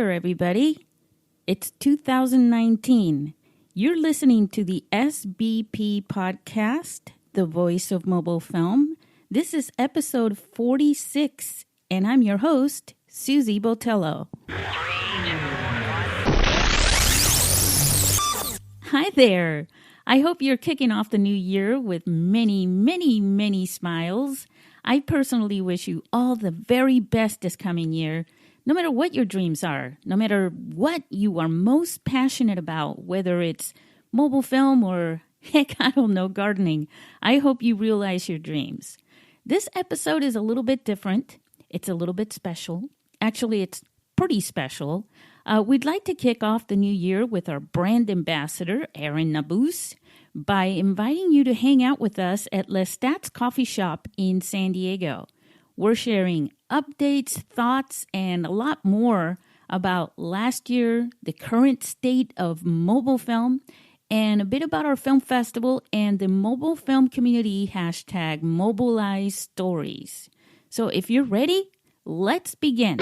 there, everybody. It's 2019. You're listening to the SBP Podcast, the voice of mobile film. This is episode 46, and I'm your host, Susie Botello. Hi there. I hope you're kicking off the new year with many, many, many smiles. I personally wish you all the very best this coming year. No matter what your dreams are, no matter what you are most passionate about, whether it's mobile film or, heck, I don't know, gardening, I hope you realize your dreams. This episode is a little bit different. It's a little bit special. Actually, it's pretty special. We'd like to kick off the new year with our brand ambassador, Aaron Nabus, by inviting you to hang out with us at Lestat's Coffee Shop in San Diego. We're sharing updates, thoughts, and a lot more about last year, the current state of mobile film, and a bit about our film festival and the mobile film community hashtag MobilizeStories. So if you're ready, let's begin.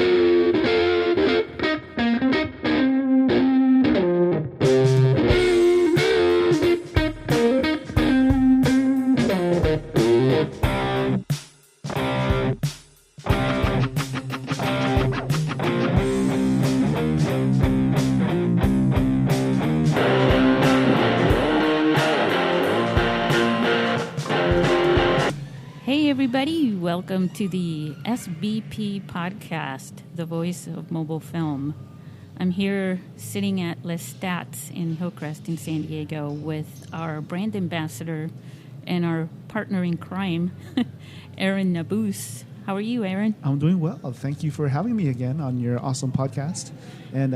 Hey everybody, welcome to the SBP Podcast, the voice of mobile film. I'm here sitting at Lestat's in Hillcrest in San Diego with our brand ambassador and our partner in crime, Aaron Nabus. How are you, Aaron? I'm doing well. Thank you for having me again on your awesome podcast. And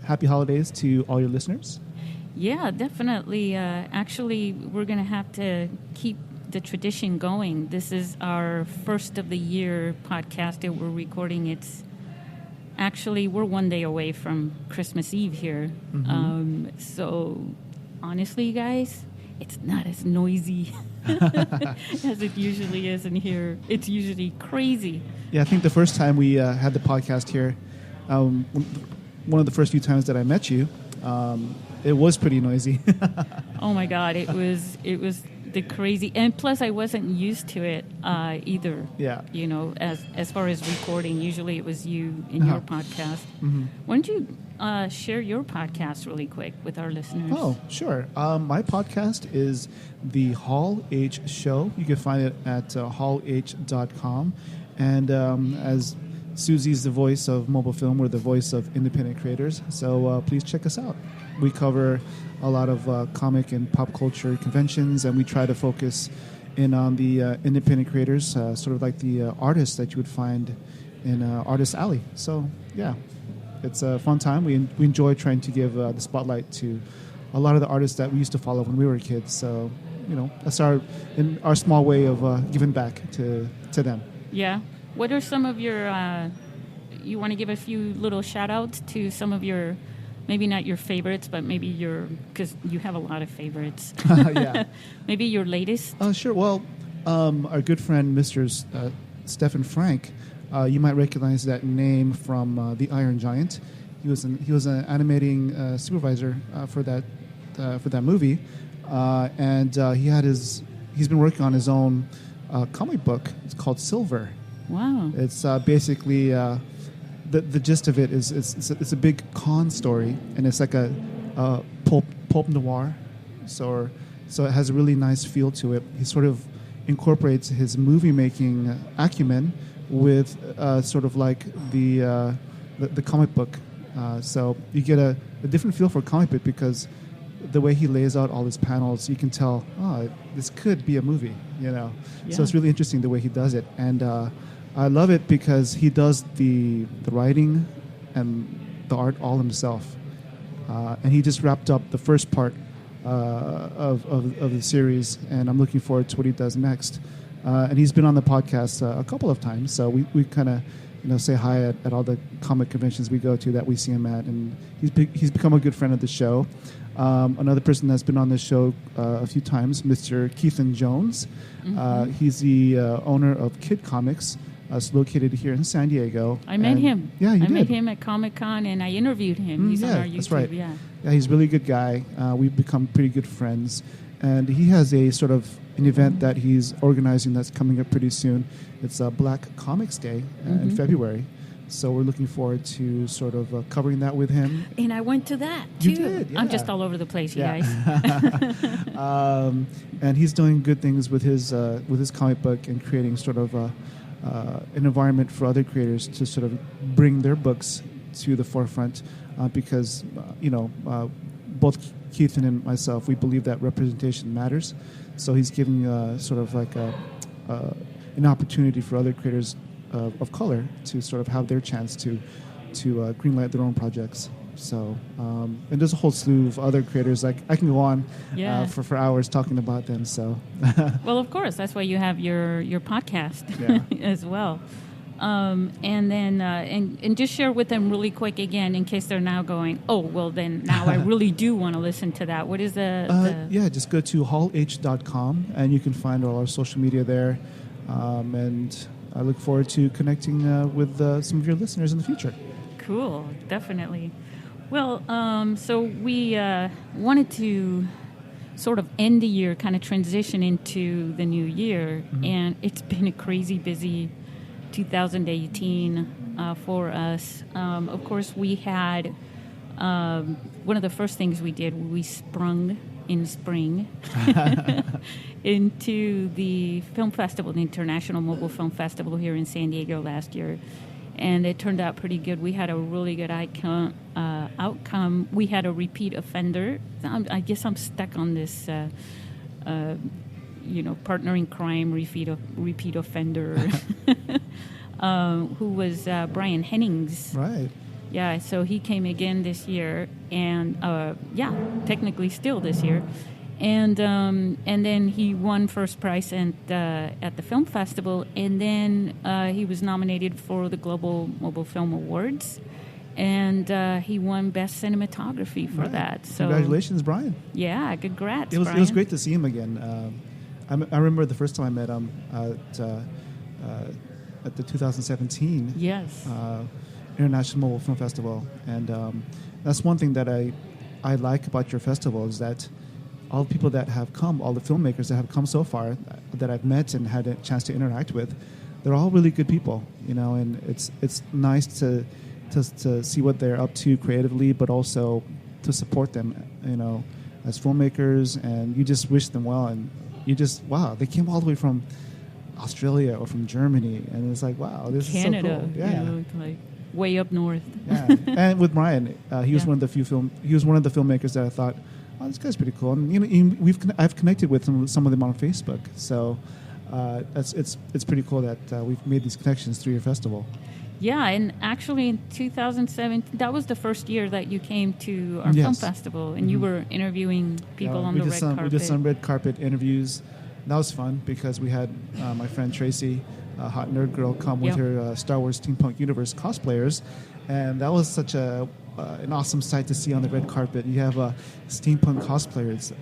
happy holidays to all your listeners. Yeah, definitely. Actually, we're going to have to keep the tradition going. This is our first of the year podcast that we're recording. It's actually, we're one day away from Christmas Eve here. Mm-hmm. So honestly, you guys, it's not as noisy as it usually is in here. It's usually crazy. Yeah, I think the first time we had the podcast here, one of the first few times that I met you, it was pretty noisy. Oh my God, it was the crazy, and plus I wasn't used to it either. Yeah. You know, as far as recording, usually it was you in your podcast. Mm-hmm. Why don't you share your podcast really quick with our listeners? Oh, sure. My podcast is The Hall H Show. You can find it at hallh.com. And as Susie's the voice of mobile film, we're the voice of independent creators. So please check us out. We cover a lot of comic and pop culture conventions, and we try to focus in on the independent creators, sort of like the artists that you would find in Artist Alley. So, yeah, it's a fun time. We enjoy trying to give the spotlight to a lot of the artists that we used to follow when we were kids. So, you know, that's our small way of giving back to them. Yeah. What are some of your, you want to give a few little shout-outs to some of your, maybe not your favorites, but maybe your, because you have a lot of favorites. Yeah. Maybe your latest? Sure. Well, our good friend, Mr. Stephen Frank, you might recognize that name from The Iron Giant. He was an animating supervisor for that movie, and he's been working on his own comic book. It's called Silver. Wow. It's basically the gist of it is it's a big con story, and it's like a pulp noir, so it has a really nice feel to it. He sort of incorporates his movie making acumen with sort of like the comic book, so you get a different feel for comic book because the way he lays out all his panels, you can tell, this could be a movie, you know. Yeah. So it's really interesting the way he does it, and I love it because he does the writing and the art all himself. And he just wrapped up the first part of the series, and I'm looking forward to what he does next. And he's been on the podcast a couple of times, so we kind of say hi at all the comic conventions we go to that we see him at, and he's become a good friend of the show. Another person that's been on this show a few times, Mr. Keithan Jones. Mm-hmm. He's the owner of Kid Comics, It's located here in San Diego. I met him. Yeah, you I did. met him at Comic-Con, and I interviewed him. He's on our YouTube. That's right. Yeah. Yeah, he's a really good guy. We've become pretty good friends. And he has a sort of an event that he's organizing that's coming up pretty soon. It's a Black Comics Day in February. So we're looking forward to sort of covering that with him. And I went to that, too. You did, yeah. I'm just all over the place, you guys. And he's doing good things with his comic book and creating sort of an environment for other creators to sort of bring their books to the forefront because, both Keith and myself, we believe that representation matters. So he's giving sort of like an opportunity for other creators of color to sort of have their chance to greenlight their own projects. So, and there's a whole slew of other creators. Like I can go on for hours talking about them. So, well, of course, that's why you have your podcast as well. And then and just share with them really quick again in case they're now going, oh, well, then now I really do want to listen to that. What is the just go to hallh.com and you can find all our social media there. And I look forward to connecting with some of your listeners in the future. Cool, definitely. Well, so we wanted to sort of end the year, kind of transition into the new year, and it's been a crazy busy 2018 for us. Of course, we had one of the first things we did, we sprung in spring into the film festival, the International Mobile Film Festival here in San Diego last year. And it turned out pretty good. We had a really good outcome. We had a repeat offender. I guess I'm stuck on this, partner in crime, repeat offender, who was Brian Hennings. Right. Yeah, so he came again this year, and technically still this year. And then he won first prize at the film festival, and then he was nominated for the Global Mobile Film Awards, and he won Best Cinematography for that. So congratulations, Brian! Yeah, congrats. It was great to see him again. I remember the first time I met him at the 2017 International Mobile Film Festival, and that's one thing that I like about your festival is that all the people that have come, all the filmmakers that have come so far that I've met and had a chance to interact with, they're all really good people, and it's nice to see what they're up to creatively, but also to support them, as filmmakers, and you just wish them well, and you just, wow, they came all the way from Australia or from Germany, and it's like, wow, this Canada, is so cool. Yeah. Like way up north. Yeah. And with Brian, he was one of the filmmakers that I thought, oh, this guy's pretty cool. And I've connected with some of them on Facebook, so it's pretty cool that we've made these connections through your festival. Yeah, and actually in 2007, that was the first year that you came to our film festival, and you were interviewing people on the red carpet. We did some red carpet interviews. That was fun because we had my friend Tracy, Hot Nerd Girl, come with her Star Wars Steampunk Universe cosplayers, and that was such an awesome sight to see on the red carpet. You have steampunk cosplayers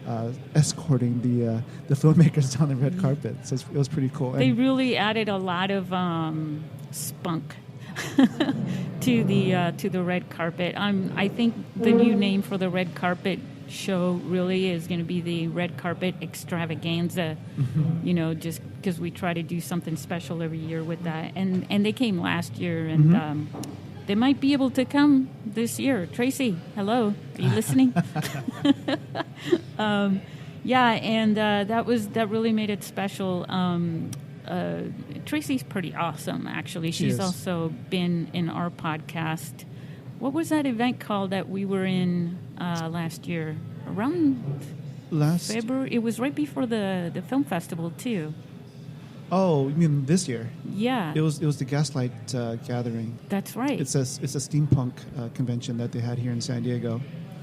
escorting the filmmakers down the red carpet, so it was pretty cool. They really added a lot of spunk to the red carpet. I think the new name for the red carpet show really is going to be the red carpet extravaganza. Just because we try to do something special every year with that, and they came last year, and they might be able to come this year. Tracy, hello, are you listening? That really made it special. Tracy's pretty awesome, actually. She's also been in our podcast. What was that event called that we were in last year? Around February? It was right before the film festival, too. Oh, you mean this year? Yeah. It was the Gaslight Gathering. That's right. It's a steampunk convention that they had here in San Diego.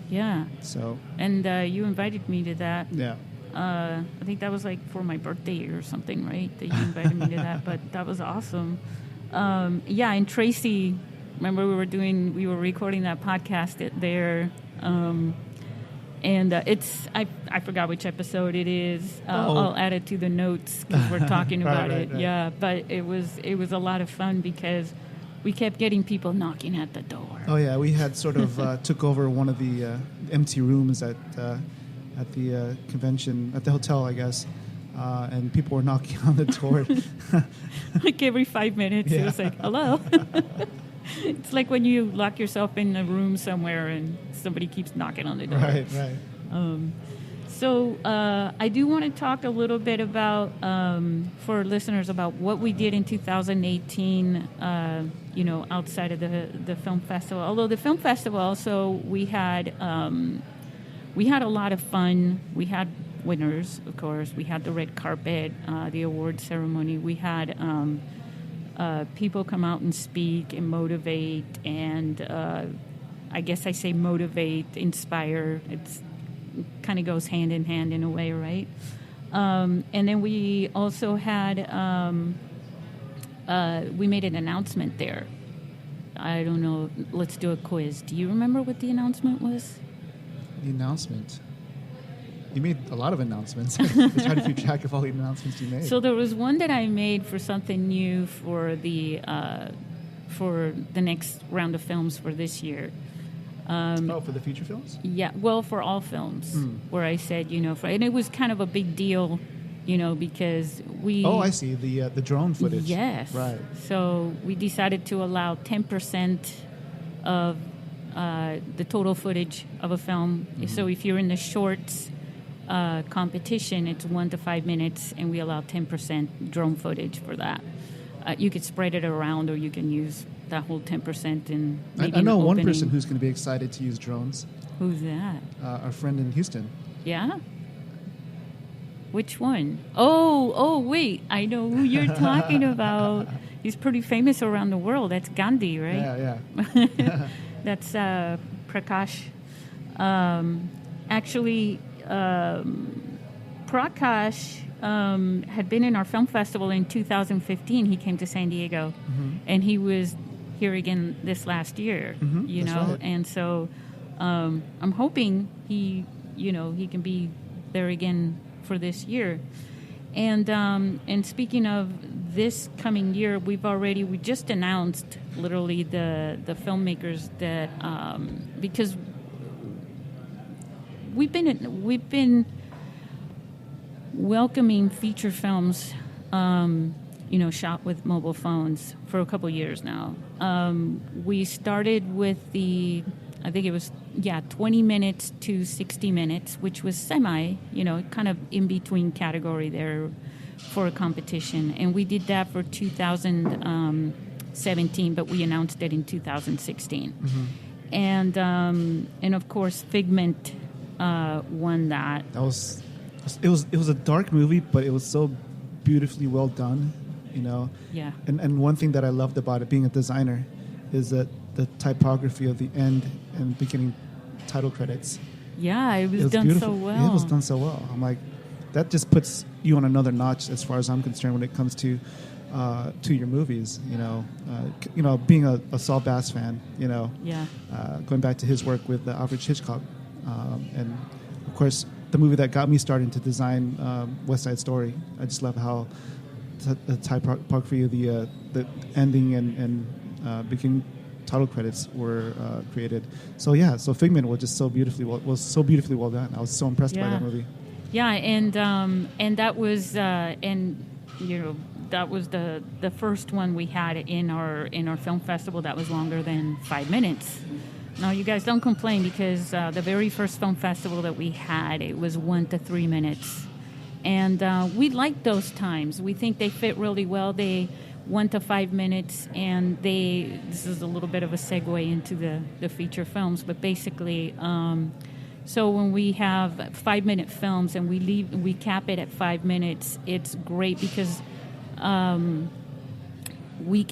Yeah. So. And you invited me to that. Yeah. I think that was like for my birthday or something, right? That you invited me to that, but that was awesome. And Tracy, remember we were recording that podcast there, And I forgot which episode it is. I'll add it to the notes because we're talking about it. Right. Yeah, but it was a lot of fun because we kept getting people knocking at the door. Oh yeah, we had sort of took over one of the empty rooms at the convention at the hotel, I guess, and people were knocking on the door. Like every 5 minutes, it was like, hello. It's like when you lock yourself in a room somewhere and somebody keeps knocking on the door. Right. So I do want to talk a little bit about, for listeners, about what we did in 2018, outside of the film festival. Although the film festival also, we had a lot of fun. We had winners, of course. We had the red carpet, the award ceremony. We had people come out and speak and motivate, and I guess I say motivate, inspire. It's kind of goes hand in hand in a way, right? And then we also had we made an announcement there. I don't know. Let's do a quiz. Do you remember what the announcement was? The announcement. You made a lot of announcements. I tried to keep track of all the announcements you made. So there was one that I made for something new for the next round of films for this year. For the feature films? Yeah, well, for all films, where I said, and it was kind of a big deal, because we... Oh, I see, the drone footage. Yes. Right. So we decided to allow 10% of the total footage of a film. Mm-hmm. So if you're in the shorts competition, it's 1 to 5 minutes, and we allow 10% drone footage for that. You could spread it around, or you can use that whole 10% in maybe I know one person who's going to be excited to use drones. Who's that? Our friend in Houston. Yeah? Which one? Oh, wait. I know who you're talking about. He's pretty famous around the world. That's Gandhi, right? Yeah. That's Prakash. Actually, Prakash had been in our film festival in 2015. He came to San Diego, and he was here again this last year. Right. And so I'm hoping he can be there again for this year. And speaking of this coming year, we just announced literally the filmmakers that because we've been welcoming feature films, shot with mobile phones for a couple years now. We started with I think it was 20 minutes to 60 minutes, which was kind of in between category there for a competition. And we did that for 2017, but we announced it in 2016. And of course, Figment won that. It was a dark movie, but it was so beautifully well done, Yeah. And one thing that I loved about it, being a designer, is that the typography of the end and beginning title credits. Yeah, it was done beautiful. so well. Yeah, it was done so well. I'm like, that just puts you on another notch as far as I'm concerned when it comes to your movies. Being a Saul Bass fan. Yeah. Going back to his work with Alfred Hitchcock, and of course the movie that got me started to design West Side Story. I just love how the typography of the ending and beginning title credits were created. So Figment was just so beautifully well done. I was so impressed by that movie. Yeah, and that was that was the first one we had in our film festival that was longer than 5 minutes. Now you guys don't complain, because the very first film festival that we had, it was 1 to 3 minutes, and we like those times. We think they fit really well. They 1 to 5 minutes, and this is a little bit of a segue into the feature films, but basically, so when we have 5-minute films and we cap it at 5 minutes, it's great because we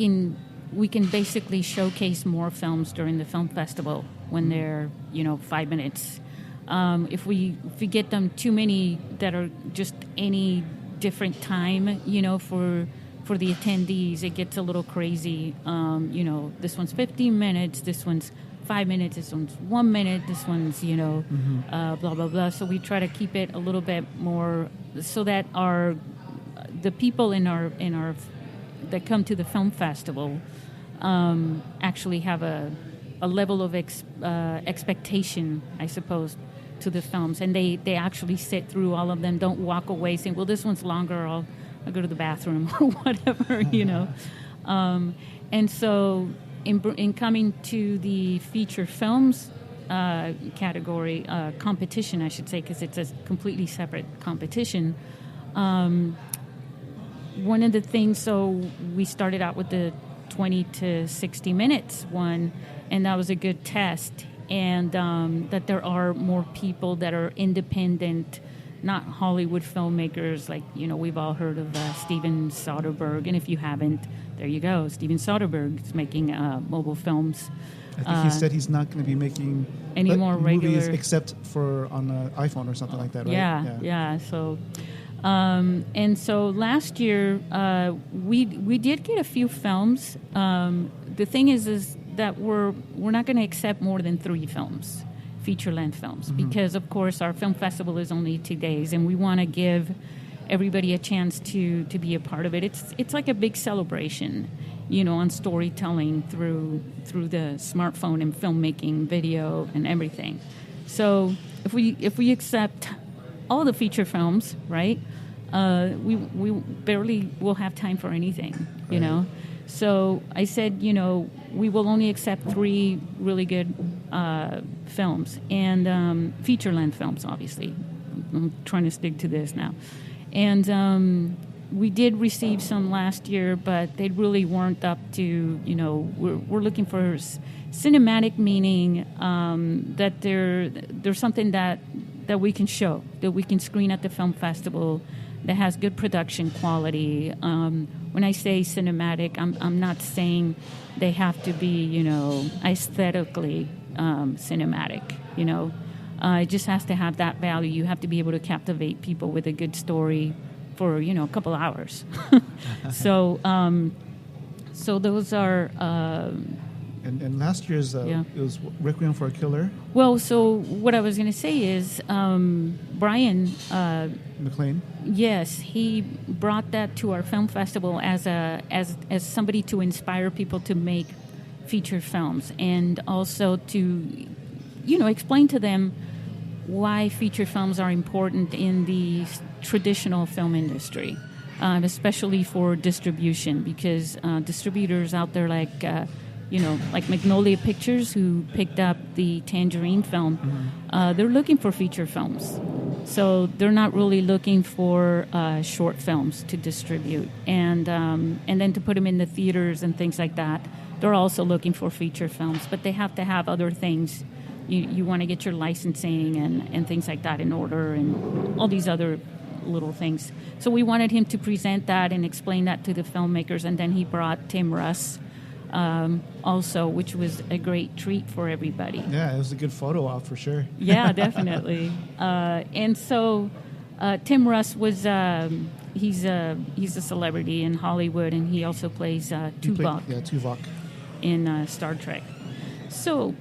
can basically showcase more films during the film festival when they're 5 minutes. If we get them too many that are just any different time, for the attendees, it gets a little crazy. This one's 15 minutes, this one's 5 minutes, this one's 1 minute, this one's, blah, blah, blah. So we try to keep it a little bit more so that the people in our that come to the film festival actually have a level of expectation, I suppose, to the films, and they actually sit through all of them. Don't walk away saying, "Well, this one's longer. I'll go to the bathroom," or whatever, And so, in coming to the feature films category competition, I should say, because it's a completely separate competition. One of the things, so we started out with the 20 to 60 minutes one, and that was a good test. And that there are more people that are independent, not Hollywood filmmakers, like, we've all heard of Steven Soderbergh. And if you haven't, there you go. Steven Soderbergh is making mobile films. I think he said he's not going to be making any more regular movies except for on an iPhone or something like that, right? Yeah. So, and so last year we did get a few films. The thing is that we're not going to accept more than 3 films, feature-length films, because of course our film festival is only 2 days, and we want to give everybody a chance to be a part of it. It's like a big celebration, on storytelling through the smartphone and filmmaking, video, and everything. So if we accept all the feature films, right, we barely will have time for anything, Right. So I said, we will only accept 3 really good films, and feature-length films, obviously. I'm trying to stick to this now. And we did receive some last year, but they really weren't up to, we're looking for cinematic, meaning that there's something that we can show, that we can screen at the film festival, that has good production quality. When I say cinematic, I'm not saying they have to be, aesthetically cinematic, It just has to have that value. You have to be able to captivate people with a good story for, a couple hours. So those are... And last year's, it was Requiem for a Killer. Well, so what I was going to say is Brian... McLean? Yes, he brought that to our film festival as somebody to inspire people to make feature films, and also to, explain to them why feature films are important in the traditional film industry, especially for distribution, because distributors out there like Magnolia Pictures, who picked up the Tangerine film, they're looking for feature films. So they're not really looking for short films to distribute, and then to put them in the theaters and things like that. They're also looking for feature films, but they have to have other things. You want to get your licensing and things like that in order, and all these other little things. So we wanted him to present that and explain that to the filmmakers, and then he brought Tim Russ also, which was a great treat for everybody. Yeah, it was a good photo op for sure. Yeah, definitely. And so Tim Russ was he's a celebrity in Hollywood, and he also plays Tuvok. Tuvok in Star Trek. So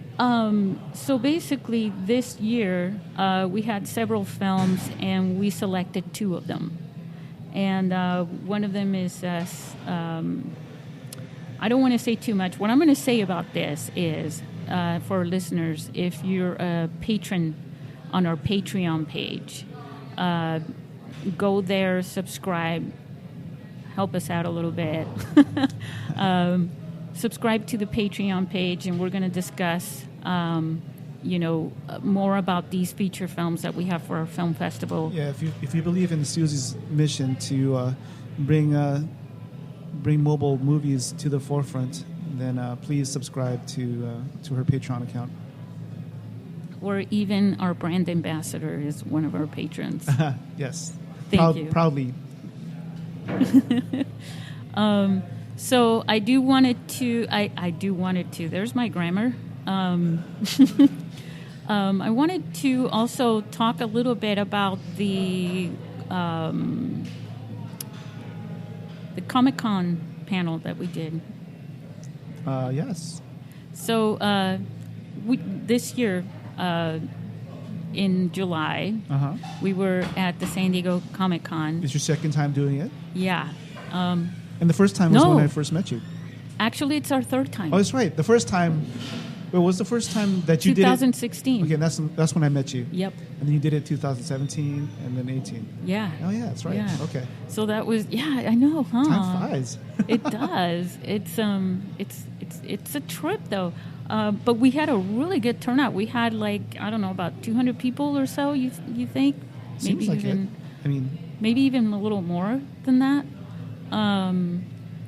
basically, this year we had several films, and we selected 2 of them. And one of them is. I don't want to say too much. What I'm going to say about this is, for listeners, if you're a patron on our Patreon page, go there, subscribe, help us out a little bit. Subscribe to the Patreon page, and we're going to discuss, more about these feature films that we have for our film festival. Yeah, if you believe in Susie's mission to bring mobile movies to the forefront, then please subscribe to her Patreon account. Or even our brand ambassador is one of our patrons. Yes. Thank you. Proudly. So I wanted to, there's my grammar. I wanted to also talk a little bit about the Comic-Con panel that we did. Yes. So this year, in July, we were at the San Diego Comic-Con. Is your second time doing it? Yeah. And the first time was when I first met you. Actually, it's our third time. Oh, that's right. The first time... What was the first time that you did it? 2016. Okay, that's when I met you. Yep. And then you did it 2017 and then 18. Yeah. Oh, yeah, that's right. Yeah. Okay. So that was, yeah, I know, huh? Time flies. It does. It's a trip, though. But we had a really good turnout. We had, about 200 people or so, you think? Seems like it. I mean... Maybe even a little more than that.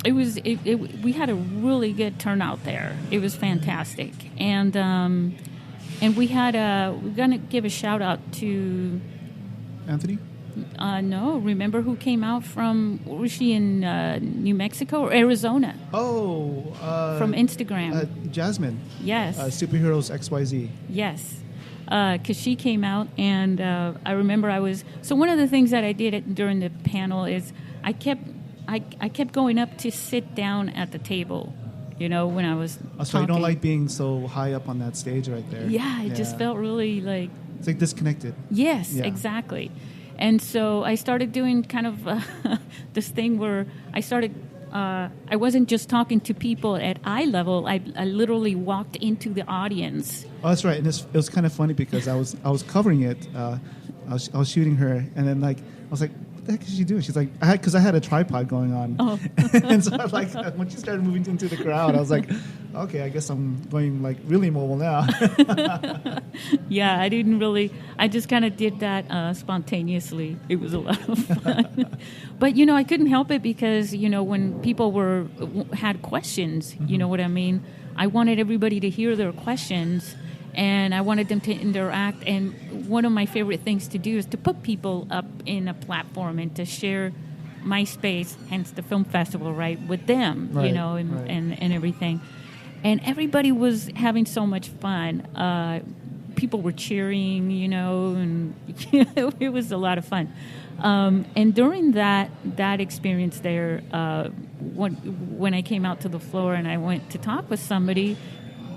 We had a really good turnout there. It was fantastic, and we're gonna give a shout out to Anthony. No, remember who came out from? Was she in New Mexico or Arizona? Oh, from Instagram. Jasmine. Yes. Superheroes XYZ. Yes. Because she came out, and I remember so one of the things that I did during the panel is I kept going up to sit down at the table, when I was so talking. You don't like being so high up on that stage right there? Yeah, it just felt really like... It's like disconnected. Yes, exactly. And so I started doing kind of this thing where I wasn't just talking to people at eye level. I literally walked into the audience. Oh, that's right. And it was kind of funny because I was covering it. I was shooting her, and then I was like, what the heck is she doing? She's like, because I had a tripod going on. Oh. And so when she started moving into the crowd, I was like, okay, I guess I'm going really mobile now. Yeah, I just kind of did that spontaneously. It was a lot of fun. But, I couldn't help it because, when people had questions, you know what I mean? I wanted everybody to hear their questions. And I wanted them to interact. And one of my favorite things to do is to put people up in a platform and to share my space, hence the film festival, right, with them, right, and everything. And everybody was having so much fun. People were cheering, and it was a lot of fun. And during that experience there, when I came out to the floor and I went to talk with somebody,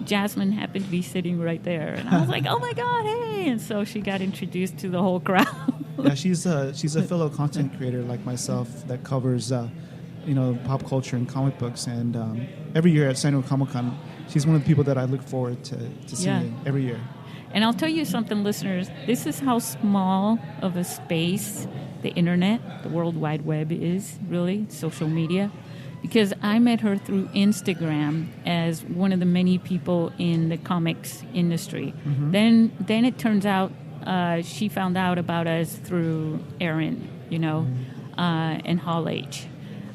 Jasmine happened to be sitting right there, and I was like, "Oh my God, hey!" And so she got introduced to the whole crowd. Yeah, she's a fellow content creator like myself that covers, pop culture and comic books. And every year at San Diego Comic-Con, she's one of the people that I look forward to seeing every year. And I'll tell you something, listeners. This is how small of a space the internet, the World Wide Web, is really, social media. Because I met her through Instagram as one of the many people in the comics industry. Mm-hmm. Then it turns out she found out about us through Aaron, and Hall H,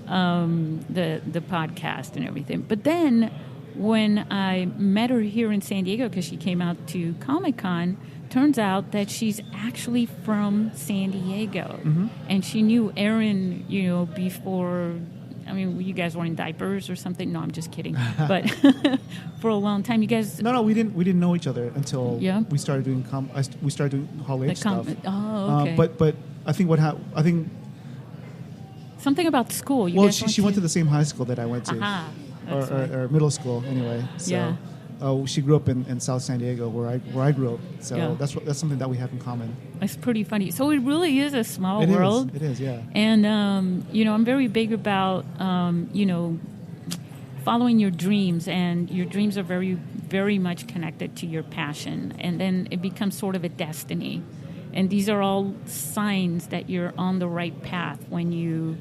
the podcast and everything. But then when I met her here in San Diego, because she came out to Comic-Con, turns out that she's actually from San Diego. Mm-hmm. And she knew Aaron, before... I mean, you guys were in diapers or something? No, I'm just kidding. But for a long time, you guys... No, we didn't know each other until we started doing we started doing Hall H stuff. Oh, okay. But I think something about school. She went to the same high school that I went to, or middle school anyway. So she grew up in South San Diego, where I grew up. So that's something that we have in common. It's pretty funny. So it really is a small world. It is, yeah. And I'm very big about following your dreams, and your dreams are very, very much connected to your passion, and then it becomes sort of a destiny. And these are all signs that you're on the right path when you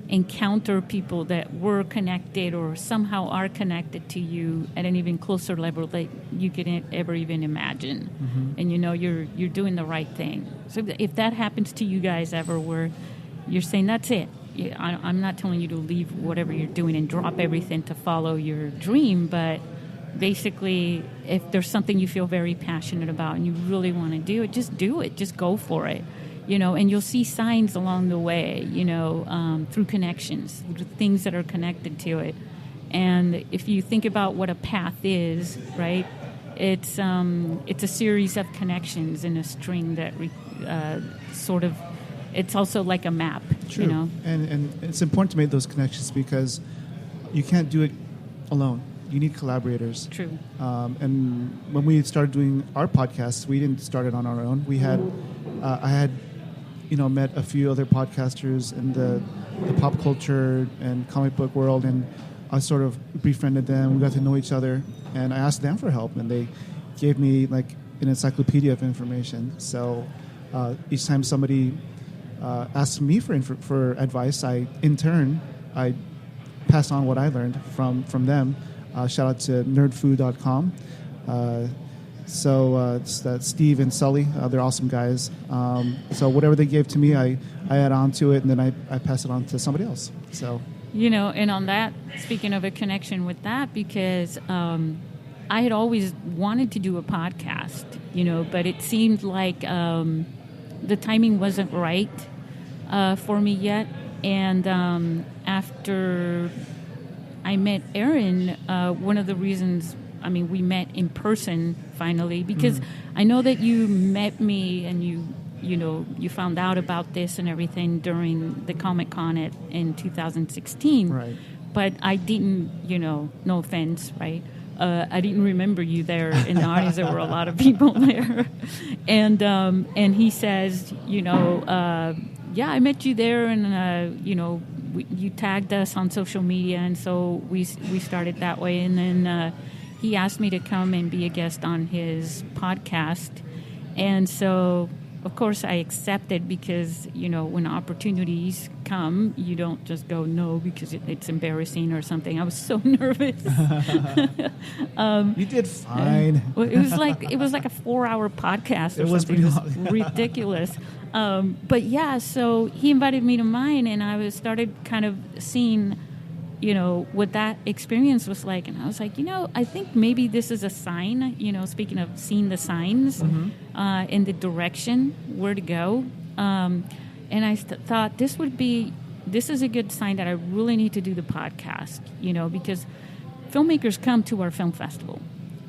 encounter people that were connected or somehow are connected to you at an even closer level that you couldn't ever even imagine. Mm-hmm. And you're doing the right thing. So if that happens to you guys ever, where you're saying that's it, I'm not telling you to leave whatever you're doing and drop everything to follow your dream, but basically if there's something you feel very passionate about and you really want to do it, just go for it. And you'll see signs along the way, through connections, through things that are connected to it. And if you think about what a path is, right, it's a series of connections in a string that it's also like a map. True. And it's important to make those connections because you can't do it alone. need collaborators. True. And when we started doing our podcast, we didn't start it on our own. We had, I had, met a few other podcasters in the pop culture and comic book world, and I sort of befriended them. We got to know each other, and I asked them for help, and they gave me like an encyclopedia of information. So each time somebody asked me for advice, I pass on what I learned from them. Shout out to nerdfood.com. That's Steve and Sully. They're awesome guys. So whatever they gave to me, I add on to it, and then I pass it on to somebody else. So, and on that, speaking of a connection with that, because I had always wanted to do a podcast, but it seemed like the timing wasn't right for me yet. And after I met Aaron, one of the reasons, we met in person finally, because I know that you met me and you found out about this and everything during the Comic-Con in 2016. Right. But I didn't, no offense, right? I didn't remember you there in the audience. There were a lot of people there. And he says, yeah, I met you there, and, you tagged us on social media, and so we started that way. And then he asked me to come and be a guest on his podcast. And so, of course, I accepted because, when opportunities come, you don't just go no because it's embarrassing or something. I was so nervous. You did fine. It was like a 4-hour podcast or it was something. Pretty long. It was ridiculous. But yeah, so he invited me to mine, and I started kind of seeing, what that experience was like. And I was like, I think maybe this is a sign, speaking of seeing the signs in the direction where to go. And I thought this is a good sign that I really need to do the podcast, because filmmakers come to our film festival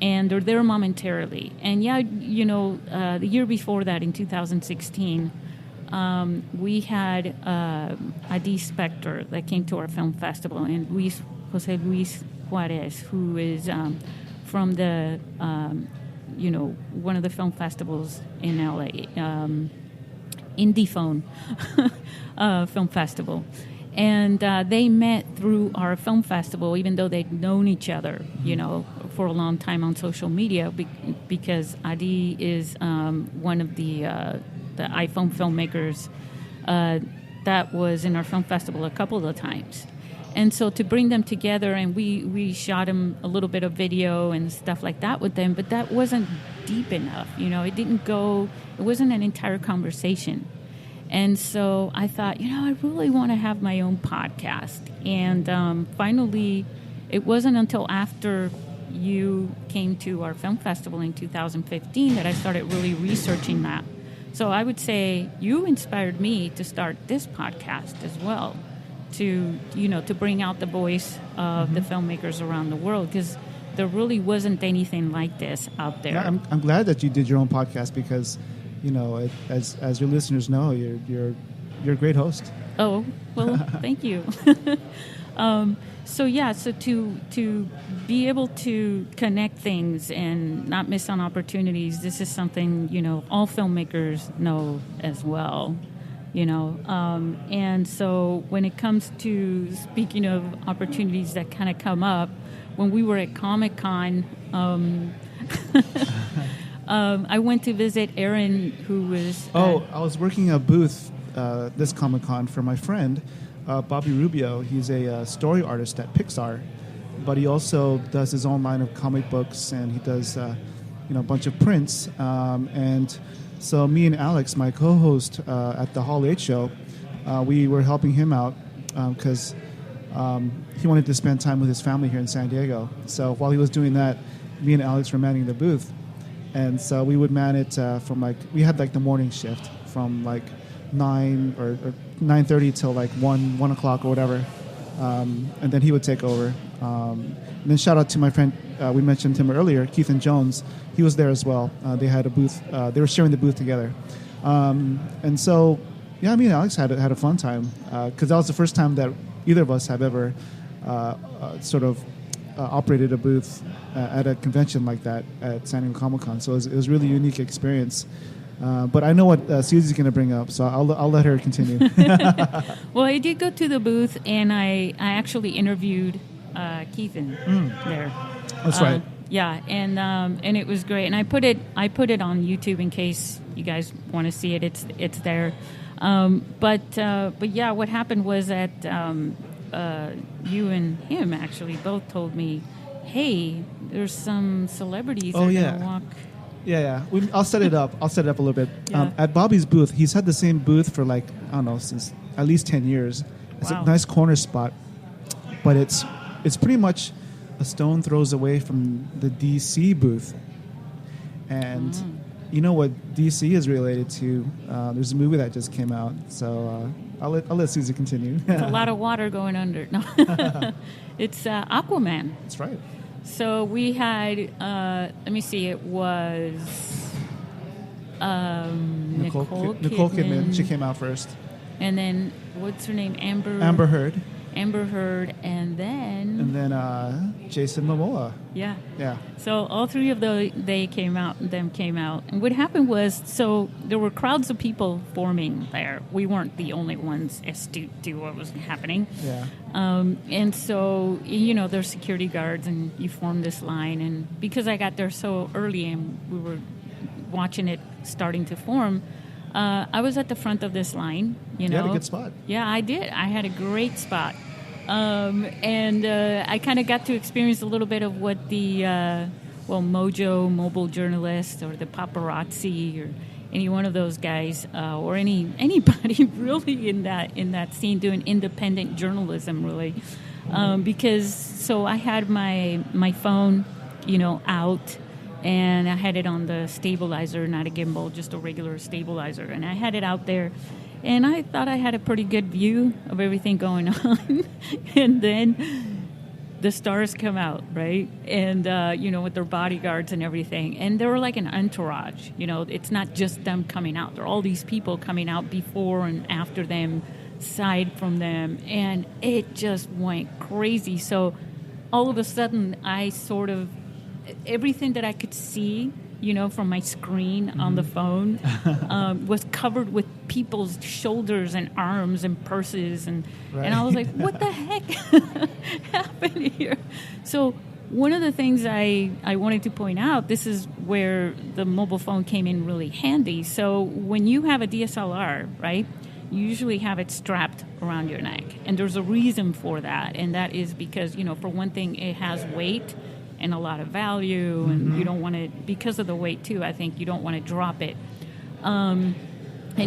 and they're there momentarily. And yeah, the year before that in 2016, we had Adi Spector that came to our film festival, and Jose Luis Juarez, who is from the, one of the film festivals in LA, IndyShorts Film Festival. And they met through our film festival, even though they'd known each other, for a long time on social media, because Adi is one of the iPhone filmmakers that was in our film festival a couple of times. And so to bring them together, and we shot them a little bit of video and stuff like that with them, but that wasn't deep enough. It wasn't an entire conversation. And so I thought, I really want to have my own podcast. And finally, it wasn't until after you came to our film festival in 2015 that I started really researching that. So I would say you inspired me to start this podcast as well, to bring out the voice of the filmmakers around the world, because there really wasn't anything like this out there. Yeah, I'm glad that you did your own podcast because, as your listeners know, you're a great host. Oh, well, thank you. So to be able to connect things and not miss on opportunities, this is something, all filmmakers know as well, and so when it comes to speaking of opportunities that kind of come up, when we were at Comic-Con, I went to visit Aaron, who was... I was working a booth this Comic-Con for my friend, Bobby Rubio. He's a story artist at Pixar, but he also does his own line of comic books, and he does a bunch of prints. And so me and Alex, my co-host at the Hall 8 show, we were helping him out because he wanted to spend time with his family here in San Diego. So while he was doing that, me and Alex were manning the booth. And so we would man it from we had the morning shift from 9 or 9:30 till 1 o'clock or whatever. And then he would take over. And then shout out to my friend, we mentioned him earlier, Keithan Jones. He was there as well. They had a booth. They were sharing the booth together. And so, yeah, me and Alex had a fun time because that was the first time that either of us have ever sort of operated a booth at a convention like that at San Diego Comic-Con. So it was really unique experience. But I know what Susie's going to bring up, so I'll let her continue. Well, I did go to the booth, and I actually interviewed Keithan there. That's right. Yeah, and it was great. And I put it on YouTube in case you guys want to see it. It's there. But yeah, what happened was that you and him actually both told me, hey, there's some celebrities that are going to walk. Yeah. I'll set it up. a little bit. Yeah. At Bobby's booth, he's had the same booth for like, I don't know, since at least 10 years. It's a nice corner spot, but it's pretty much a stone throws away from the DC booth. And you know what DC is related to? There's a movie that just came out, so I'll let Susie continue. It's a lot of water going under. No, it's Aquaman. That's right. So we had, let me see, it was Nicole Kidman. She came out first. And then, what's her name? Amber Heard. And then Jason Momoa. Yeah. Yeah. So all three of them came out. And what happened was, so there were crowds of people forming there. We weren't the only ones astute to what was happening. Yeah. And so, there's security guards, and you form this line. And because I got there so early and we were watching it starting to form, I was at the front of this line. You had a good spot. Yeah, I did. I had a great spot. And I kind of got to experience a little bit of what the, Mojo, mobile journalist, or the paparazzi, or any one of those guys, or anybody really in that scene doing independent journalism, really. Because, so I had my phone, out, and I had it on the stabilizer, not a gimbal, just a regular stabilizer. And I had it out there, and I thought I had a pretty good view of everything going on. And then the stars come out, right? And, with their bodyguards and everything. And they were like an entourage. It's not just them coming out. There are all these people coming out before and after them, side from them. And it just went crazy. So all of a sudden, I sort of... everything that I could see, from my screen on the phone, was covered with people's shoulders and arms and purses, and I was like, "What the heck happened here?" So one of the things I wanted to point out, this is where the mobile phone came in really handy. So when you have a DSLR, right, you usually have it strapped around your neck, and there's a reason for that, and that is because for one thing, it has weight and a lot of value, and you don't want to, because of the weight too, I think you don't want to drop it. And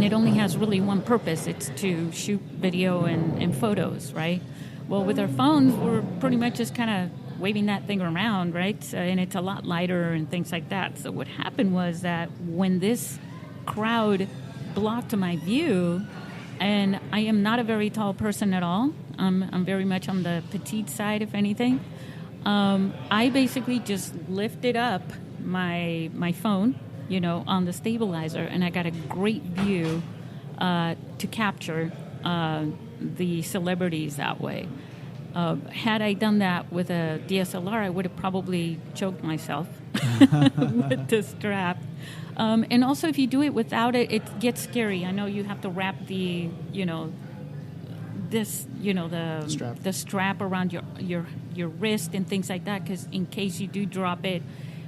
it only has really one purpose. It's to shoot video and photos, right? Well, with our phones, we're pretty much just kind of waving that thing around, right? And it's a lot lighter and things like that. So what happened was that when this crowd blocked my view, and I am not a very tall person at all. I'm very much on the petite side, if anything. I basically just lifted up my phone, on the stabilizer, and I got a great view to capture the celebrities that way. Had I done that with a DSLR, I would have probably choked myself with the strap. And also, if you do it without it, it gets scary. I know you have to wrap the, the strap around your wrist and things like that, because in case you do drop it.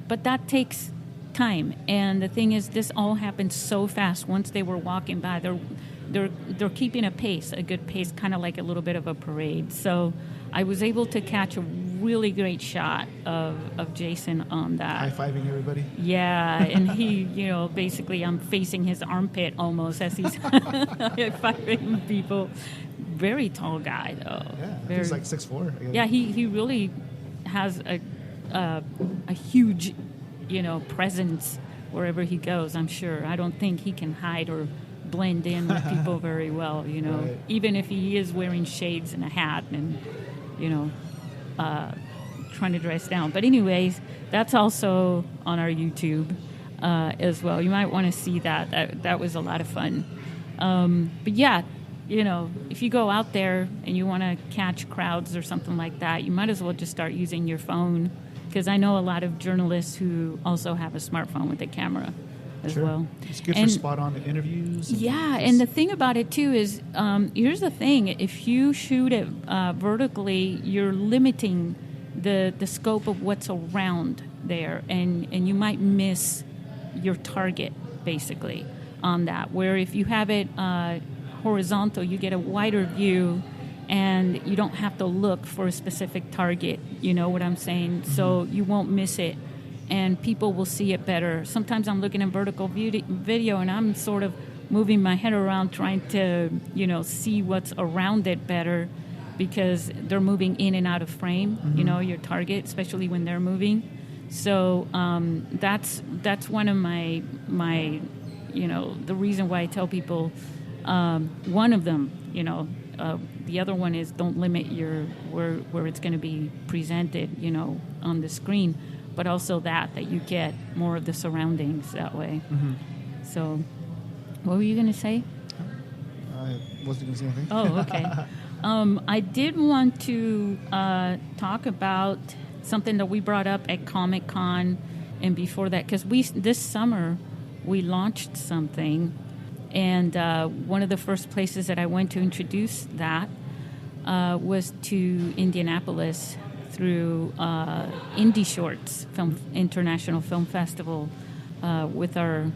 But that takes time. And the thing is, this all happened so fast. Once they were walking by, they're keeping a pace, a good pace, kind of like a little bit of a parade. So I was able to catch a really great shot of Jason on that. High-fiving everybody? Yeah, and he, basically I'm facing his armpit almost as he's high-fiving people. Very tall guy, though. Yeah, he's like 6'4". Yeah, he really has a huge, presence wherever he goes, I'm sure. I don't think he can hide or blend in with people very well, Right. Even if he is wearing shades and a hat and, trying to dress down. But anyways, that's also on our YouTube as well. You might want to see that. That was a lot of fun. But yeah, if you go out there and you want to catch crowds or something like that, you might as well just start using your phone, because I know a lot of journalists who also have a smartphone with a camera as well. It's good for spot-on interviews. And the thing about it, too, is here's the thing. If you shoot it vertically, you're limiting the scope of what's around there, and you might miss your target, basically, on that. Where if you have it horizontal, you get a wider view, and you don't have to look for a specific target. You know what I'm saying? Mm-hmm. So you won't miss it, and people will see it better. Sometimes I'm looking at vertical video, and I'm sort of moving my head around trying to, see what's around it better, because they're moving in and out of frame, mm-hmm. Your target, especially when they're moving. So that's one of my the reason why I tell people, one of them, the other one is don't limit your where it's going to be presented, on the screen, but also that you get more of the surroundings that way. Mm-hmm. So, what were you going to say? I wasn't going to say anything. Oh, okay. I did want to talk about something that we brought up at Comic-Con and before that, because this summer we launched something, and one of the first places that I went to introduce that was to Indianapolis through IndyShorts International Film Festival with our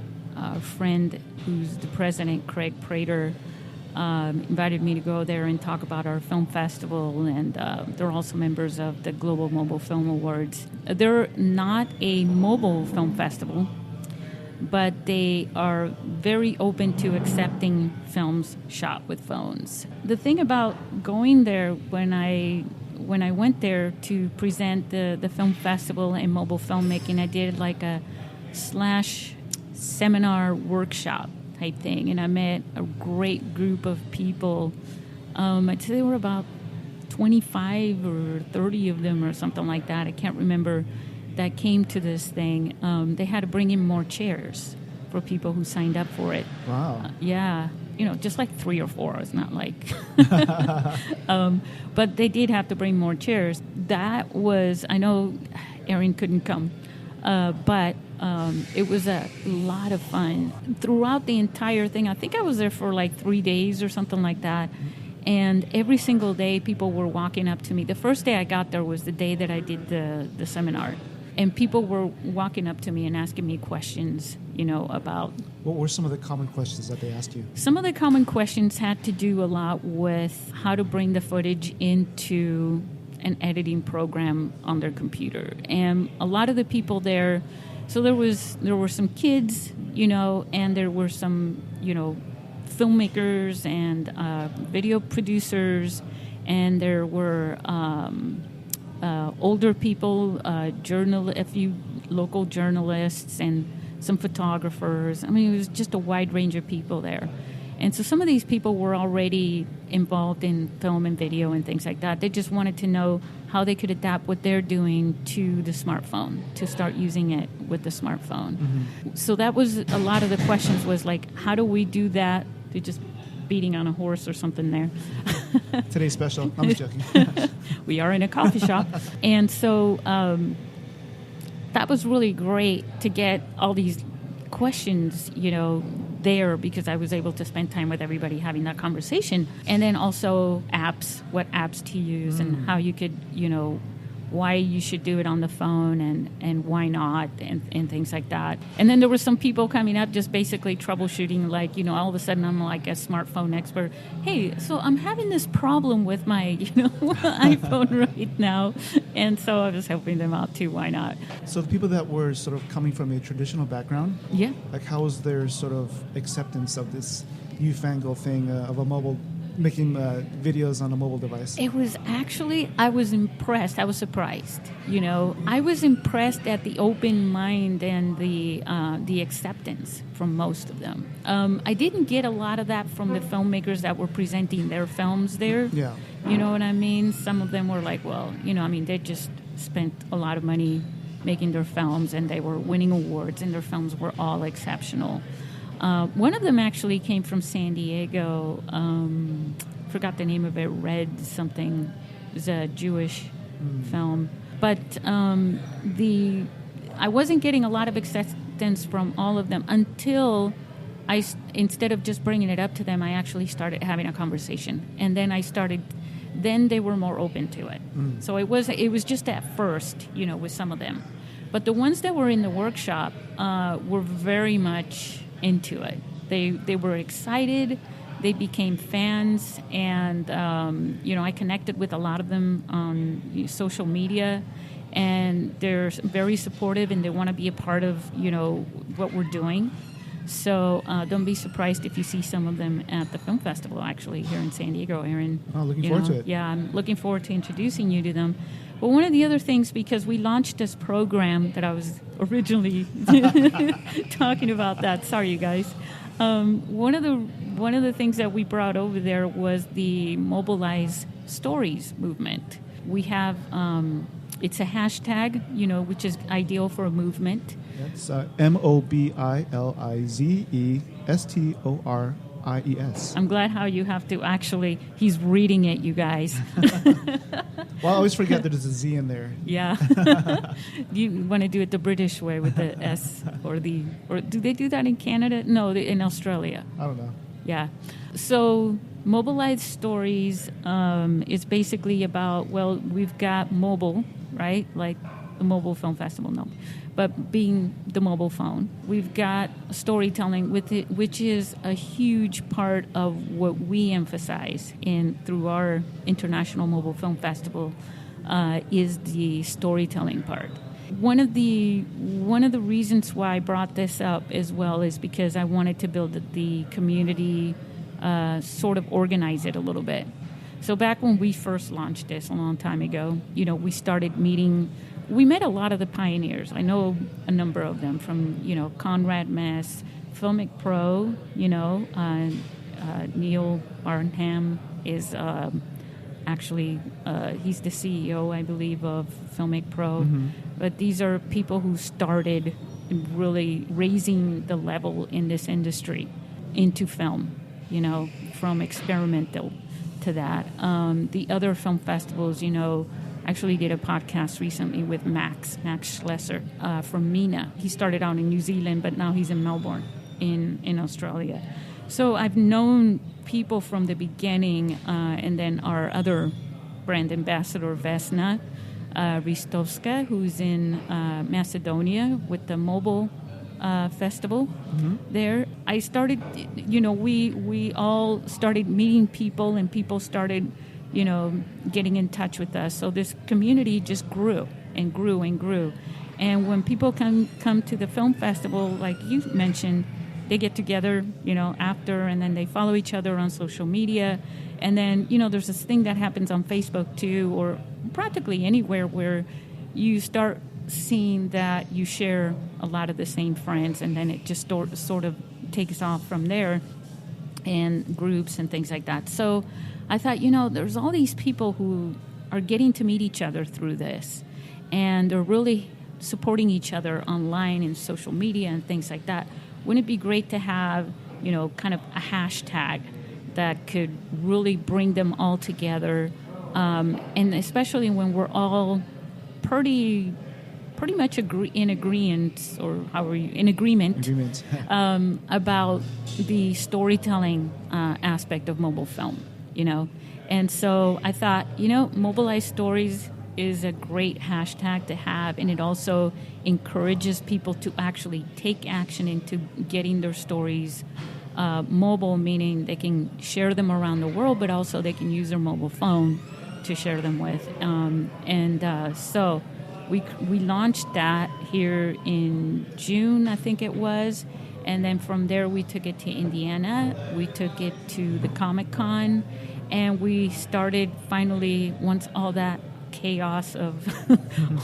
friend who's the president, Craig Prater. Invited me to go there and talk about our film festival, and they're also members of the Global Mobile Film Awards. They're not a mobile film festival, but they are very open to accepting films shot with phones. The thing about going there, when I went there to present the film festival and mobile filmmaking, I did like a seminar workshop type thing, and I met a great group of people. I'd say there were about 25 or 30 of them or something like that. I can't remember, that came to this thing. They had to bring in more chairs for people who signed up for it. Wow. Yeah. Just like 3 or 4. It's not like... but they did have to bring more chairs. That was... I know Erin couldn't come, but it was a lot of fun. Throughout the entire thing, I think I was there for like 3 days or something like that, and every single day people were walking up to me. The first day I got there was the day that I did the seminar, and people were walking up to me and asking me questions, about... What were some of the common questions that they asked you? Some of the common questions had to do a lot with how to bring the footage into an editing program on their computer. And a lot of the people there... So there were some kids, and there were some, filmmakers and video producers, and there were older people, a few local journalists, and some photographers. I mean, it was just a wide range of people there. And so some of these people were already involved in film and video and things like that. They just wanted to know how they could adapt what they're doing to the smartphone, to start using it with the smartphone. Mm-hmm. So that was a lot of the questions, was like, how do we do that? They're just beating on a horse or something there. Today's special. I'm just joking. We are in a coffee shop. And so that was really great to get all these questions, there, because I was able to spend time with everybody having that conversation. And then also what apps to use, and how you could, why you should do it on the phone and why not, and things like that. And then there were some people coming up just basically troubleshooting, like, all of a sudden I'm like a smartphone expert. Hey, so I'm having this problem with my, iPhone right now. And so I was helping them out too. Why not? So the people that were sort of coming from a traditional background, yeah, like how was their sort of acceptance of this newfangled thing of a mobile, making videos on a mobile device? It was actually, I was impressed. I was surprised. I was impressed at the open mind and the acceptance from most of them. I didn't get a lot of that from the filmmakers that were presenting their films there. Yeah. You know what I mean? Some of them were like, well, they just spent a lot of money making their films, and they were winning awards, and their films were all exceptional. One of them actually came from San Diego. Forgot the name of it. Red something. It was a Jewish film. But I wasn't getting a lot of acceptance from all of them until instead of just bringing it up to them, I actually started having a conversation. And then then they were more open to it. So it was just at first, with some of them. But the ones that were in the workshop were very much into it. They were excited. They became fans. And, I connected with a lot of them on social media. And they're very supportive, and they want to be a part of, what we're doing. So don't be surprised if you see some of them at the film festival, actually, here in San Diego, Aaron. Oh, looking forward to it. Yeah, I'm looking forward to introducing you to them. But one of the other things, because we launched this program that I was originally talking about that. Sorry, you guys. One of the things that we brought over there was the MobilizeStories movement. We have... it's a hashtag, which is ideal for a movement. That's MobilizeStories. I'm glad how you have to actually, he's reading it, you guys. Well, I always forget there's a Z in there. Yeah. You want to do it the British way with the S or do they do that in Canada? No, in Australia. I don't know. Yeah. So MobilizeStories is basically about, we've got mobile, right? Like the mobile film festival, no. But being the mobile phone, we've got storytelling with it, which is a huge part of what we emphasize through our International Mobile Film Festival, is the storytelling part. One of the reasons why I brought this up as well is because I wanted to build the community, sort of organize it a little bit. So back when we first launched this a long time ago, we started meeting. We met a lot of the pioneers. I know a number of them from, Conrad Mess, Filmic Pro, Neil Barnham is actually, he's the CEO, I believe, of Filmic Pro. Mm-hmm. But these are people who started really raising the level in this industry into film, from experimental to that. The other film festivals, actually did a podcast recently with Max Schlesser from MENA. He started out in New Zealand, but now he's in Melbourne in Australia. So I've known people from the beginning, and then our other brand ambassador, Vesna Ristovska, who's in Macedonia with the mobile festival there. I started, we all started meeting people, and people started, getting in touch with us. So this community just grew and grew and grew. And when people come to the film festival, like you mentioned, they get together, after, and then they follow each other on social media. And then, there's this thing that happens on Facebook too, or practically anywhere, where you start seeing that you share a lot of the same friends, and then it just sort of takes off from there, and groups and things like that. So I thought, there's all these people who are getting to meet each other through this, and they're really supporting each other online and social media and things like that. Wouldn't it be great to have, kind of a hashtag that could really bring them all together, and especially when we're all pretty much in agreement, or how are you in agreement about the storytelling aspect of mobile film, And so I thought, MobilizeStories is a great hashtag to have, and it also encourages people to actually take action into getting their stories mobile, meaning they can share them around the world, but also they can use their mobile phone to share them with. So we launched that here in June, I think it was, and then from there we took it to Indiana, we took it to the Comic-Con, and we started finally, once all that chaos of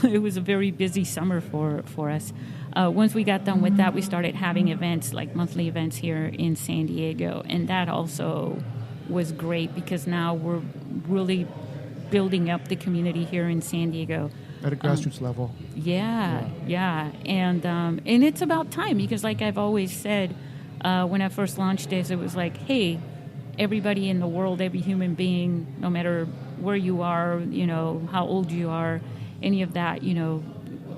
it was a very busy summer for us. Once we got done with that, we started having events, like monthly events here in San Diego, and that also was great because now we're really building up the community here in San Diego at a grassroots level. Yeah. And it's about time, because like I've always said, when I first launched this, it was like, hey, everybody in the world, every human being, no matter where you are, how old you are, any of that,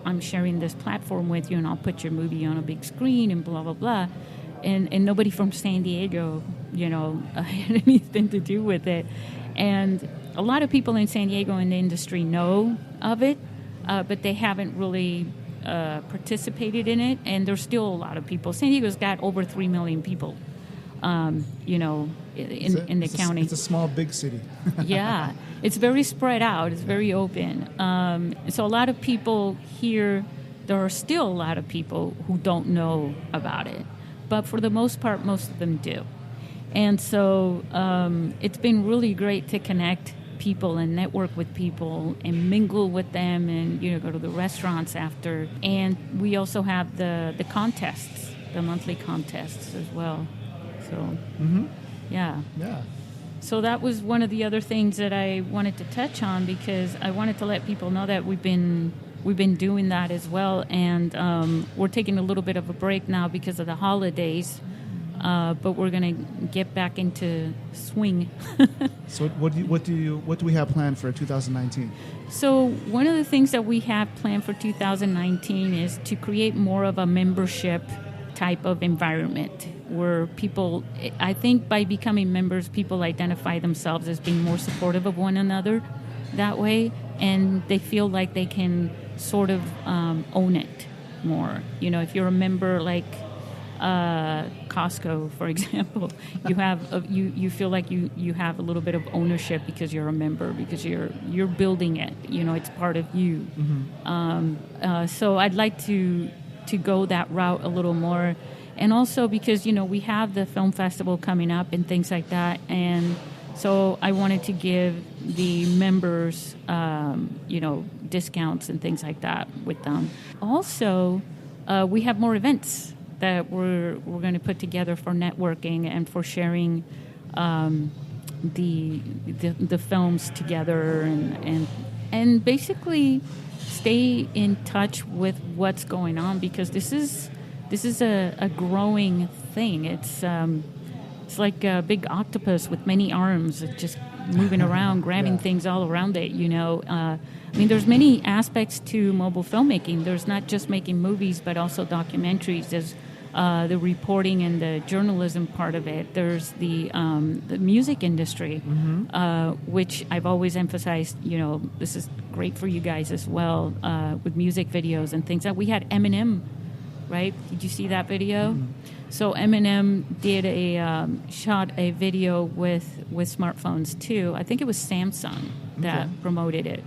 I'm sharing this platform with you, and I'll put your movie on a big screen and blah, blah, blah. And nobody from San Diego, had anything to do with it. And a lot of people in San Diego in the industry know of it, but they haven't really participated in it. And there's still a lot of people. San Diego's got over 3 million people, in the county. It's a small, big city. Yeah. It's very spread out. It's very open. So a lot of people here, there are still a lot of people who don't know about it. But for the most part, most of them do. And so it's been really great to connect people and network with people and mingle with them and, go to the restaurants after. And we also have the contests, the monthly contests as well. So, yeah. So that was one of the other things that I wanted to touch on, because I wanted to let people know that we've been doing that as well, and we're taking a little bit of a break now because of the holidays, but we're going to get back into swing. So what do we have planned for 2019? So one of the things that we have planned for 2019 is to create more of a membership type of environment where people, I think by becoming members, people identify themselves as being more supportive of one another that way, and they feel like they can sort of own it more. If you're a member like Costco, for example, you have you feel like you have a little bit of ownership because you're a member, because you're building it. It's part of you. So I'd like to go that route a little more, and also because we have the film festival coming up and things like that, and so I wanted to give the members, discounts and things like that with them. Also, we have more events that we're going to put together for networking and for sharing the films together and basically stay in touch with what's going on, because this is a growing thing. It's like a big octopus with many arms, just moving around, grabbing things all around it, there's many aspects to mobile filmmaking. There's not just making movies, but also documentaries. There's the reporting and the journalism part of it. There's the music industry, which I've always emphasized, this is great for you guys as well, with music videos and things. We had Eminem, right? Did you see that video? So Eminem did shot a video with smartphones too. I think it was Samsung that promoted it.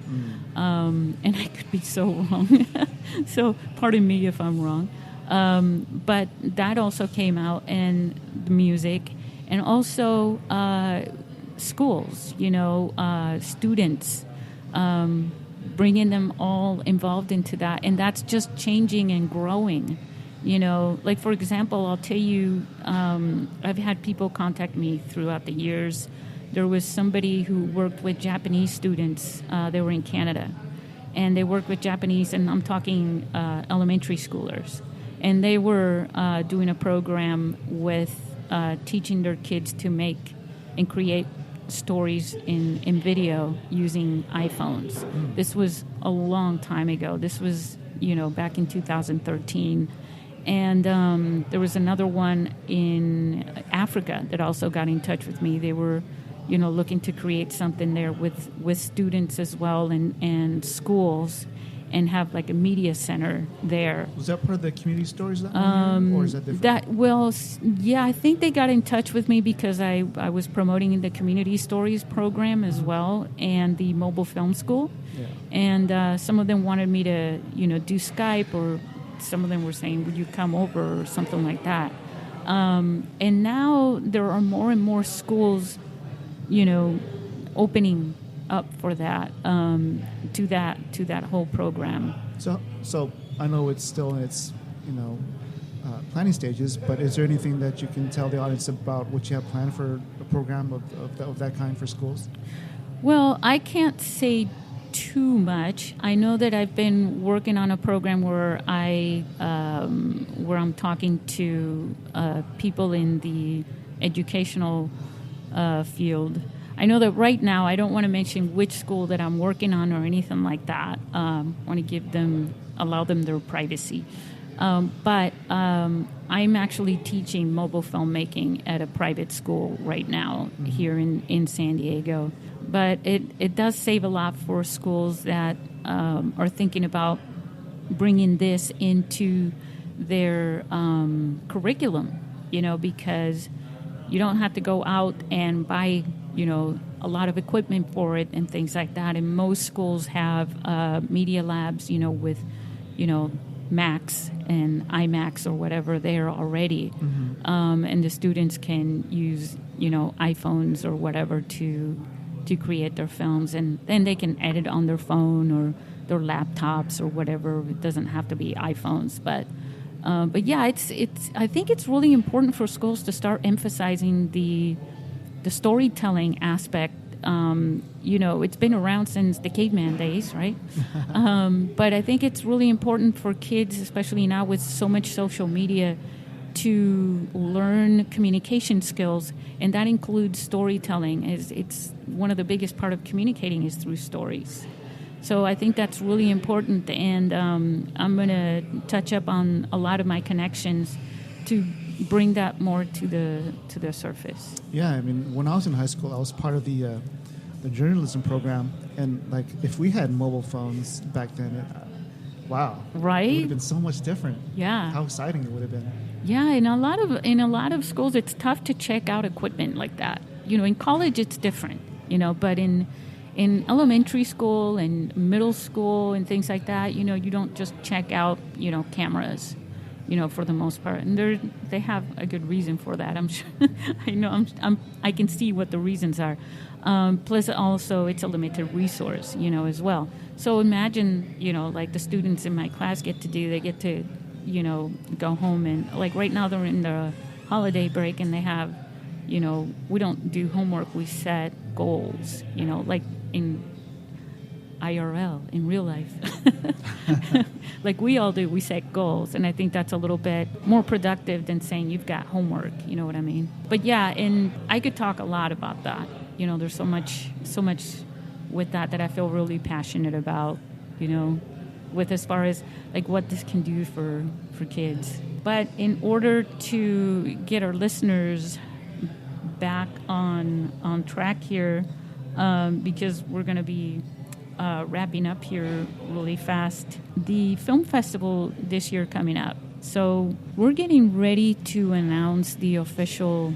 And I could be so wrong. So pardon me if I'm wrong. But that also came out, and the music, and also schools, students, bringing them all involved into that. And that's just changing and growing. Like, for example, I'll tell you, I've had people contact me throughout the years. There was somebody who worked with Japanese students. They were in Canada. And they worked with Japanese, and I'm talking elementary schoolers. And they were doing a program with teaching their kids to make and create stories in video using iPhones. This was a long time ago. This was, back in 2013. And there was another one in Africa that also got in touch with me. They were, looking to create something there with students as well, and schools, and have like a media center there. Was that part of the community stories that or is that different? I think they got in touch with me because I was promoting the community stories program as well, and the mobile film school. Yeah. And some of them wanted me to, do Skype, or some of them were saying, would you come over, or something like that. And now there are more and more schools, opening up for that, to that whole program. So I know it's still in its planning stages, but is there anything that you can tell the audience about what you have planned for a program of that kind for schools? Well, I can't say too much. I know that I've been working on a program where where I'm talking to people in the educational field. I know that right now I don't want to mention which school that I'm working on or anything like that. I want to allow them their privacy. But I'm actually teaching mobile filmmaking at a private school right now here in San Diego. But it does save a lot for schools that are thinking about bringing this into their curriculum, because you don't have to go out and buy, a lot of equipment for it and things like that. And most schools have media labs, with, Macs and iMacs or whatever there already. And the students can use, iPhones or whatever to create their films. And then they can edit on their phone or their laptops or whatever. It doesn't have to be iPhones, but yeah, it's. I think it's really important for schools to start emphasizing the storytelling aspect. It's been around since the caveman days, right? But I think it's really important for kids, especially now with so much social media, to learn communication skills, and that includes storytelling. It's one of the biggest part of communicating is through stories. So I think that's really important, and I'm going to touch up on a lot of my connections to bring that more to the surface. Yeah, I mean, when I was in high school, I was part of the journalism program, and like if we had mobile phones back then, wow, right? It would have been so much different. Yeah, how exciting it would have been. Yeah, in a lot of schools, it's tough to check out equipment like that. In college, it's different. But in elementary school and middle school and things like that, you don't just check out, cameras, for the most part. And they have a good reason for that. I'm sure. I can see what the reasons are. Plus, also, it's a limited resource, as well. So imagine, like the students in my class they get to, go home and, like right now they're in the holiday break and they have, we don't do homework, we set goals, like in IRL, in real life. Like we all do, we set goals. And I think that's a little bit more productive than saying you've got homework, you know what I mean? But yeah, and I could talk a lot about that. There's so much with that I feel really passionate about, with as far as like what this can do for kids. But in order to get our listeners back on track here, because we're going to be wrapping up here really fast, the film festival this year coming up. So we're getting ready to announce the official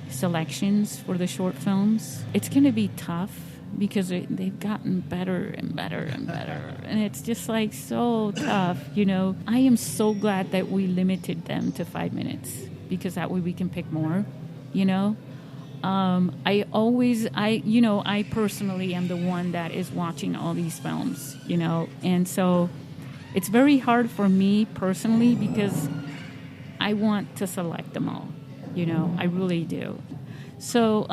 selections for the short films. It's going to be tough because they've gotten better and better and better. And it's just like so tough, I am so glad that we limited them to 5 minutes because that way we can pick more, I personally am the one that is watching all these films, and so it's very hard for me personally because I want to select them all, I really do. So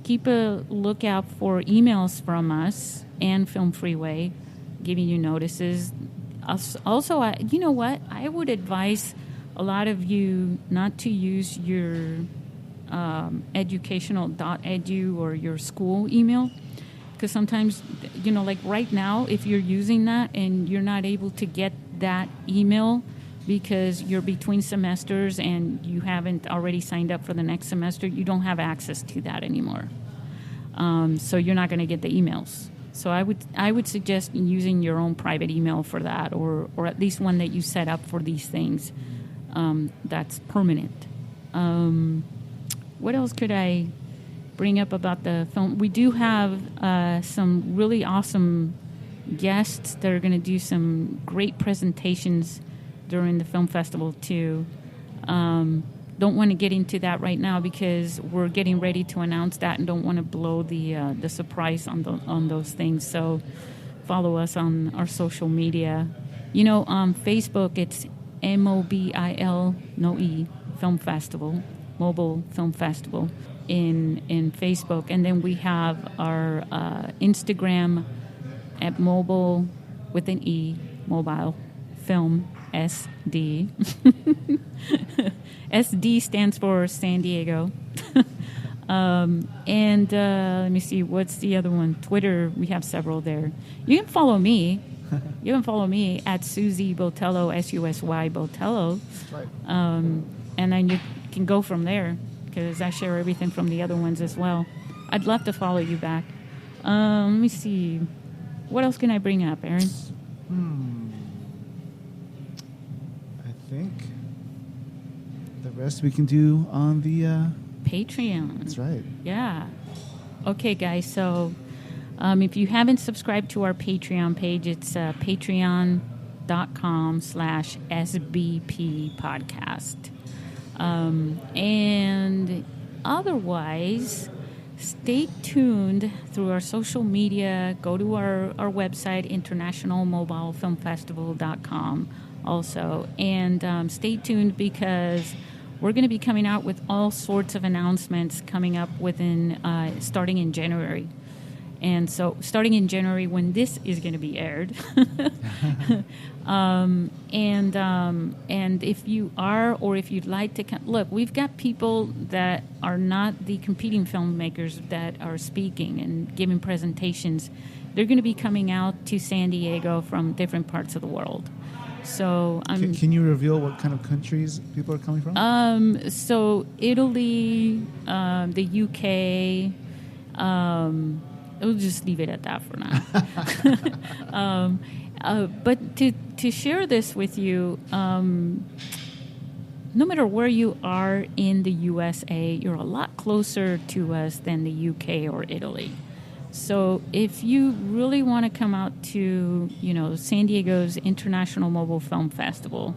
keep a lookout for emails from us and Film Freeway giving you notices. Also, I would advise a lot of you not to use your educational.edu or your school email, because sometimes, like right now, if you're using that and you're not able to get that email because you're between semesters and you haven't already signed up for the next semester, you don't have access to that anymore. So you're not going to get the emails. So I would suggest using your own private email for that, or at least one that you set up for these things. That's permanent. What else could I bring up about the film? We do have some really awesome guests that are going to do some great presentations during the film festival too. Don't want to get into that right now because we're getting ready to announce that and don't want to blow the surprise on those things. So follow us on our social media. On Facebook, it's MOBIL, no E, Film Festival, Mobile Film Festival. in Facebook, and then we have our Instagram at mobile with an E, mobile film SD. SD stands for San Diego. And let me see, what's the other one? Twitter, we have several there. You can follow me. You can follow me at Susie Botello, SUSY Botello. Right. And then you can go from there, because I share everything from the other ones as well. I'd love to follow you back. Let me see. What else can I bring up, Aaron? I think the rest we can do on the Patreon. That's right. Yeah. Okay, guys. So if you haven't subscribed to our Patreon page, it's patreon.com/SBP Podcast. And otherwise, stay tuned through our social media. Go to our website, internationalmobilefilmfestival.com also. And stay tuned, because we're going to be coming out with all sorts of announcements coming up starting in January. And so starting in January, when this is going to be aired. And if you are, or if you'd like to look, we've got people that are not the competing filmmakers that are speaking and giving presentations. They're going to be coming out to San Diego from different parts of the world. So can you reveal what kind of countries people are coming from? So Italy, the UK. We'll just leave it at that for now. But to share this with you, no matter where you are in the USA, you're a lot closer to us than the UK or Italy. So if you really want to come out to, San Diego's International Mobile Film Festival,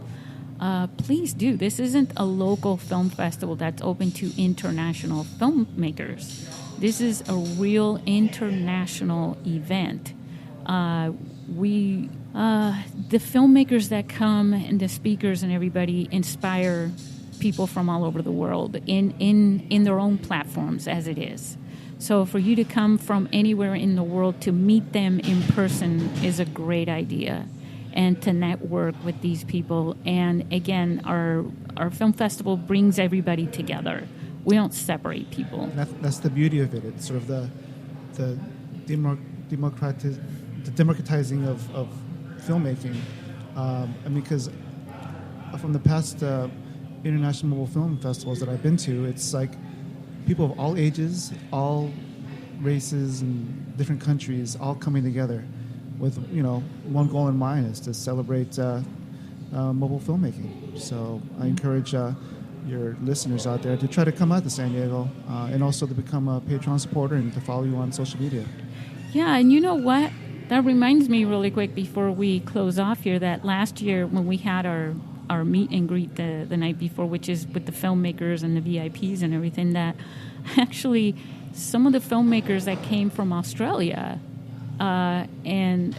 please do. This isn't a local film festival that's open to international filmmakers. This is a real international event. The filmmakers that come and the speakers and everybody inspire people from all over the world in their own platforms as it is. So for you to come from anywhere in the world to meet them in person is a great idea, and to network with these people. And again, our film festival brings everybody together. We don't separate people. That's the beauty of it. It's sort of the democratizing of filmmaking. Because from the past international mobile film festivals that I've been to, it's like people of all ages, all races, and different countries all coming together with one goal in mind, is to celebrate mobile filmmaking. So I encourage your listeners out there to try to come out to San Diego, and also to become a Patreon supporter and to follow you on social media. Yeah, and you know what? That reminds me really quick before we close off here, that last year when we had our meet and greet the night before, which is with the filmmakers and the VIPs and everything, that actually some of the filmmakers that came from Australia and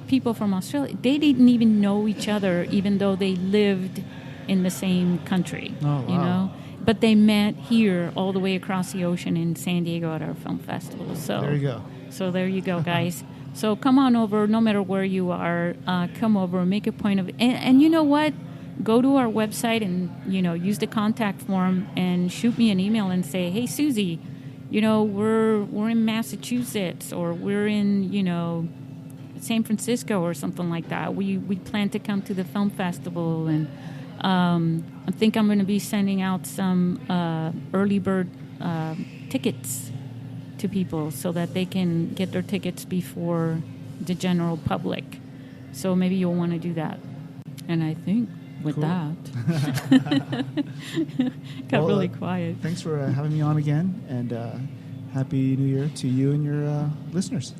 people from Australia, they didn't even know each other, even though they lived in the same country. Oh, wow. But they met here all the way across the ocean in San Diego at our film festival. So there you go. So there you go, guys. So come on over, no matter where you are. Come over, make a point of it. And you know what? Go to our website and use the contact form and shoot me an email and say, "Hey, Susie, we're in Massachusetts, or we're in San Francisco or something like that. We plan to come to the film festival, and I think I'm going to be sending out some early bird tickets to people so that they can get their tickets before the general public. So maybe you'll want to do that." And I think with that, got really quiet. Thanks for having me on again, and Happy New Year to you and your listeners.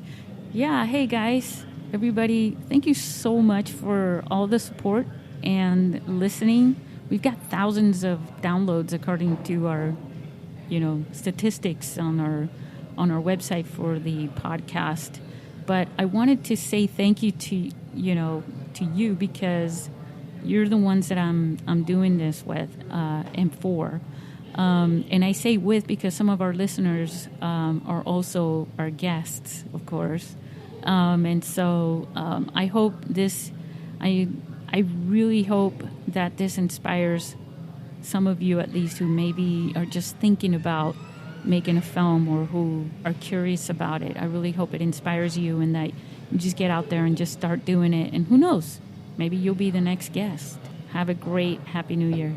Yeah, hey guys, everybody, thank you so much for all the support and listening. We've got thousands of downloads according to our, statistics on our website for the podcast. But I wanted to say thank you to you, because you're the ones that I'm doing this with and for. And I say with because some of our listeners are also our guests, of course. And so I hope this, I really hope that this inspires some of you at least who maybe are just thinking about making a film or who are curious about it. I really hope it inspires you and that you just get out there and just start doing it. And who knows, maybe you'll be the next guest. Have a great Happy New Year.